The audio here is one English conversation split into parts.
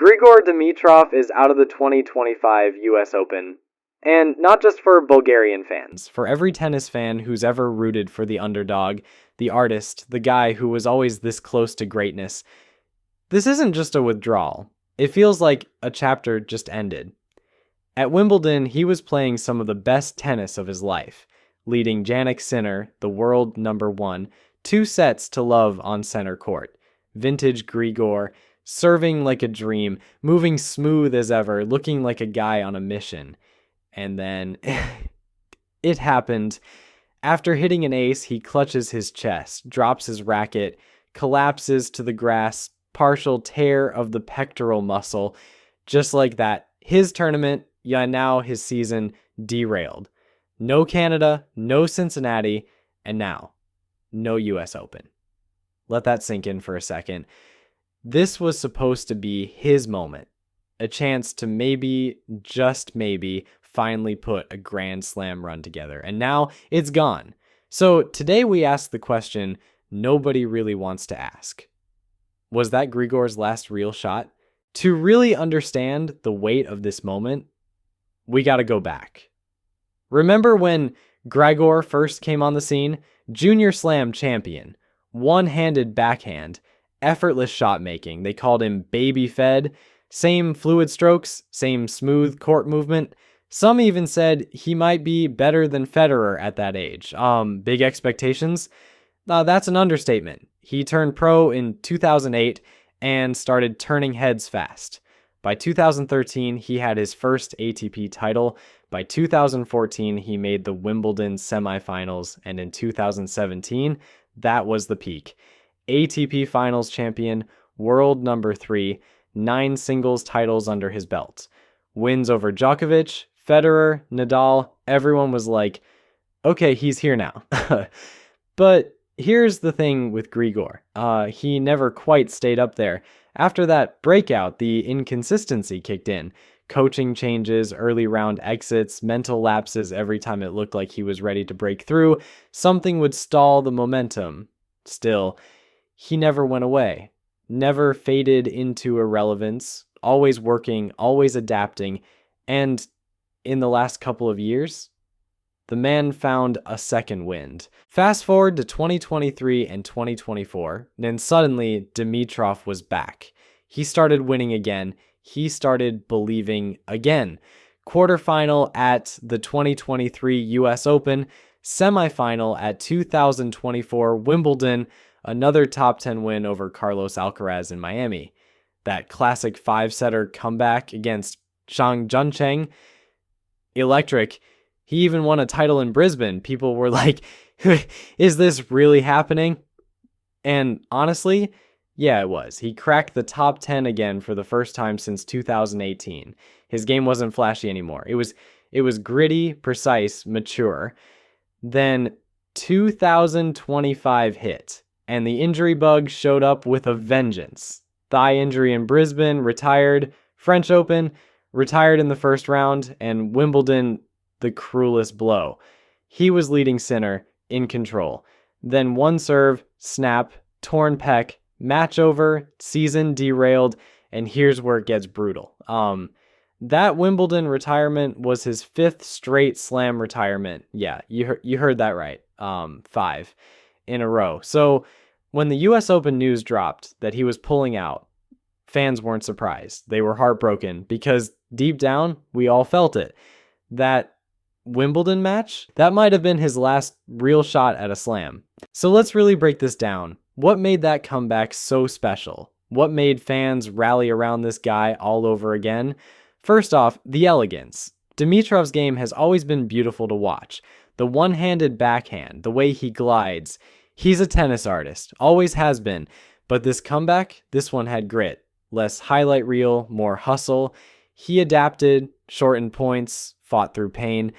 Grigor Dimitrov is out of the 2025 US Open. And not just for Bulgarian fans. For every tennis fan who's ever rooted for the underdog, the artist, the guy who was always this close to greatness, this isn't just a withdrawal. It feels like a chapter just ended. At Wimbledon, he was playing some of the best tennis of his life, leading Jannik Sinner, the world number 1, 2 sets to love on center court. Vintage Grigor, serving like a dream, moving smooth as ever, looking like a guy on a mission. And then it happened. After hitting an ace, he clutches his chest, drops his racket, collapses to the grass, partial tear of the pectoral muscle. Just like that, his tournament, now his season, derailed. No Canada, no Cincinnati, and now, no US Open. Let that sink in for a second. This was supposed to be his moment. A chance to maybe, just maybe, finally put a Grand Slam run together. And now it's gone. So today we ask the question nobody really wants to ask. Was that Grigor's last real shot? To really understand the weight of this moment, we got to go back. Remember when Grigor first came on the scene? Junior Slam champion, one-handed backhand, effortless shot making. They called him baby fed. Same fluid strokes, same smooth court movement. Some even said he might be better than Federer at that age. Big expectations? That's an understatement. He turned pro in 2008 and started turning heads fast. By 2013, he had his first ATP title. By 2014, he made the Wimbledon semifinals. And in 2017, that was the peak. ATP Finals champion, world number 3, 9 singles titles under his belt. Wins over Djokovic, Federer, Nadal, everyone was like, okay, he's here now. But here's the thing with Grigor. He never quite stayed up there. After that breakout, the inconsistency kicked in. Coaching changes, early round exits, mental lapses every time it looked like he was ready to break through. Something would stall the momentum. Still, he never went away. Never faded into irrelevance. Always working, always adapting. And in the last couple of years, the man found a second wind. Fast forward to 2023 and 2024, and suddenly Dimitrov was back. He started winning again. He started believing again. Quarterfinal at the 2023 US Open, semifinal at 2024 Wimbledon, another top 10 win over Carlos Alcaraz in Miami. That classic 5-setter comeback against Zhang Juncheng, electric. He even won a title in Brisbane. People were like, is this really happening? And honestly, yeah, it was. He cracked the top 10 again for the first time since 2018. His game wasn't flashy anymore. It was gritty, precise, mature. Then 2025 hit, and the injury bug showed up with a vengeance. Thigh injury in Brisbane, retired. French Open, retired in the first round, and Wimbledon, the cruelest blow. He was leading Sinner, in control. Then one serve, snap, torn pec, match over, season derailed, and here's where it gets brutal. That Wimbledon retirement was his 5th straight slam retirement. Yeah, you heard that right. 5 in a row. So when the US Open news dropped that he was pulling out, fans weren't surprised. They were heartbroken because deep down, we all felt it. That Wimbledon match, that might have been his last real shot at a slam. So let's really break this down. What made that comeback so special? What made fans rally around this guy all over again? First off, the elegance. Dimitrov's game has always been beautiful to watch. The one-handed backhand, the way he glides. He's a tennis artist, always has been. But this comeback, this one had grit. Less highlight reel, more hustle. He adapted, shortened points, fought through pain.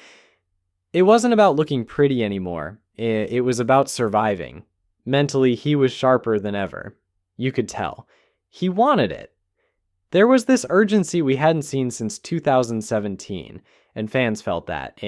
It wasn't about looking pretty anymore. It was about surviving. Mentally, he was sharper than ever. You could tell. He wanted it. There was this urgency we hadn't seen since 2017, and fans felt that.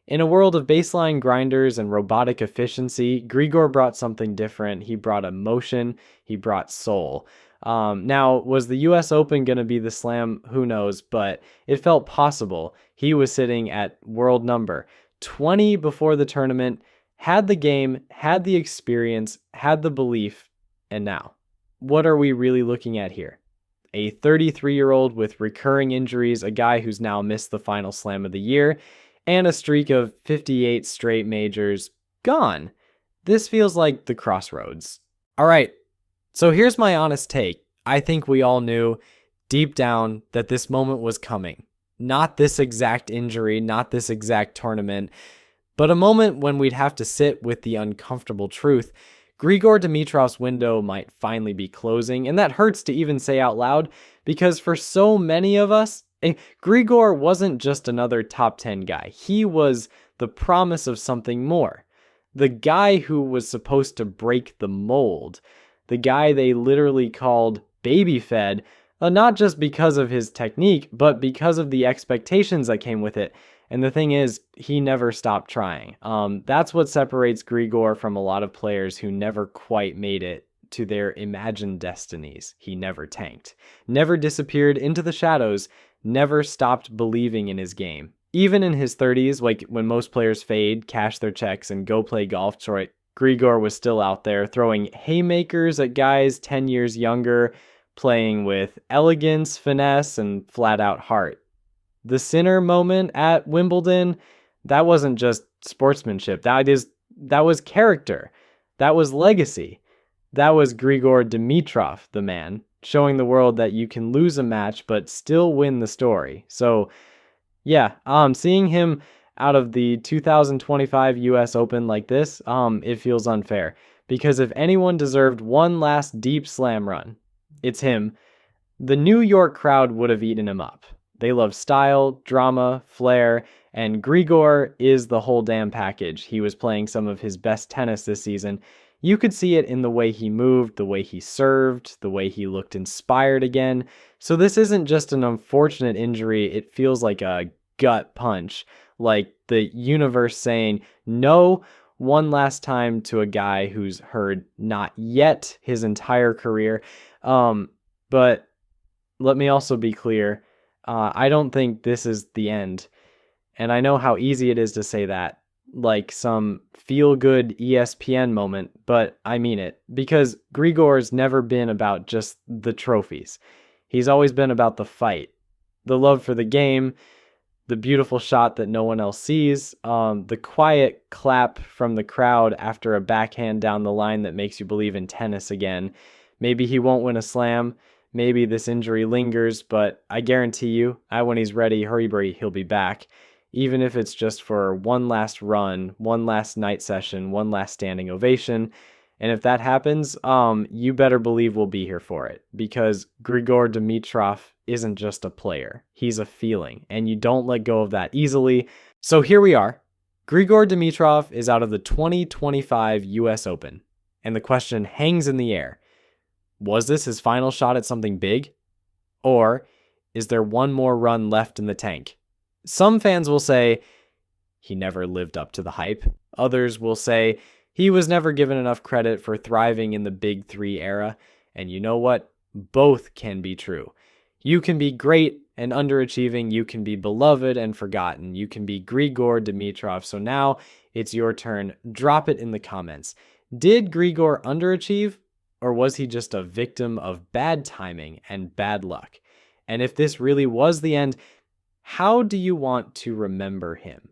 In a world of baseline grinders and robotic efficiency, Grigor brought something different. He brought emotion. He brought soul. Now, was the US Open going to be the slam? Who knows, but it felt possible. He was sitting at world number 20 before the tournament, had the game, had the experience, had the belief, and now, what are we really looking at here? A 33-year-old with recurring injuries, a guy who's now missed the final slam of the year, and a streak of 58 straight majors gone. This feels like the crossroads. All right, so here's my honest take. I think we all knew deep down that this moment was coming. Not this exact injury, not this exact tournament, but a moment when we'd have to sit with the uncomfortable truth. Grigor Dimitrov's window might finally be closing, and that hurts to even say out loud, because for so many of us, Grigor wasn't just another top 10 guy. He was the promise of something more. The guy who was supposed to break the mold. The guy they literally called baby-fed, not just because of his technique, but because of the expectations that came with it. And the thing is, he never stopped trying. That's what separates Grigor from a lot of players who never quite made it to their imagined destinies. He never tanked, never disappeared into the shadows, never stopped believing in his game. Even in his 30s, like when most players fade, cash their checks, and go play golf, Grigor was still out there throwing haymakers at guys 10 years younger, playing with elegance, finesse, and flat-out heart. The Sinner moment at Wimbledon, that wasn't just sportsmanship. That was character. That was legacy. That was Grigor Dimitrov, the man, showing the world that you can lose a match but still win the story. So, yeah, seeing him out of the 2025 US Open like this, it feels unfair. Because if anyone deserved one last deep slam run, it's him. The New York crowd would have eaten him up. They love style, drama, flair, and Grigor is the whole damn package. He was playing some of his best tennis this season. You could see it in the way he moved, the way he served, the way he looked inspired again. So this isn't just an unfortunate injury, it feels like a gut punch. Like the universe saying no one last time to a guy who's heard not yet his entire career. But let me also be clear. I don't think this is the end. And I know how easy it is to say that, like some feel-good ESPN moment, but I mean it. Because Grigor's never been about just the trophies. He's always been about the fight, the love for the game, the beautiful shot that no one else sees, the quiet clap from the crowd after a backhand down the line that makes you believe in tennis again. Maybe he won't win a slam. Maybe this injury lingers, but I guarantee you, when he's ready, hurry, he'll be back. Even if it's just for one last run, one last night session, one last standing ovation. And if that happens, you better believe we'll be here for it. Because Grigor Dimitrov isn't just a player. He's a feeling, and you don't let go of that easily. So here we are. Grigor Dimitrov is out of the 2025 US Open. And the question hangs in the air. Was this his final shot at something big? Or is there one more run left in the tank? Some fans will say he never lived up to the hype. Others will say he was never given enough credit for thriving in the Big Three era. And you know what? Both can be true. You can be great and underachieving. You can be beloved and forgotten. You can be Grigor Dimitrov. So now it's your turn. Drop it in the comments. Did Grigor underachieve? Or was he just a victim of bad timing and bad luck? And if this really was the end, how do you want to remember him?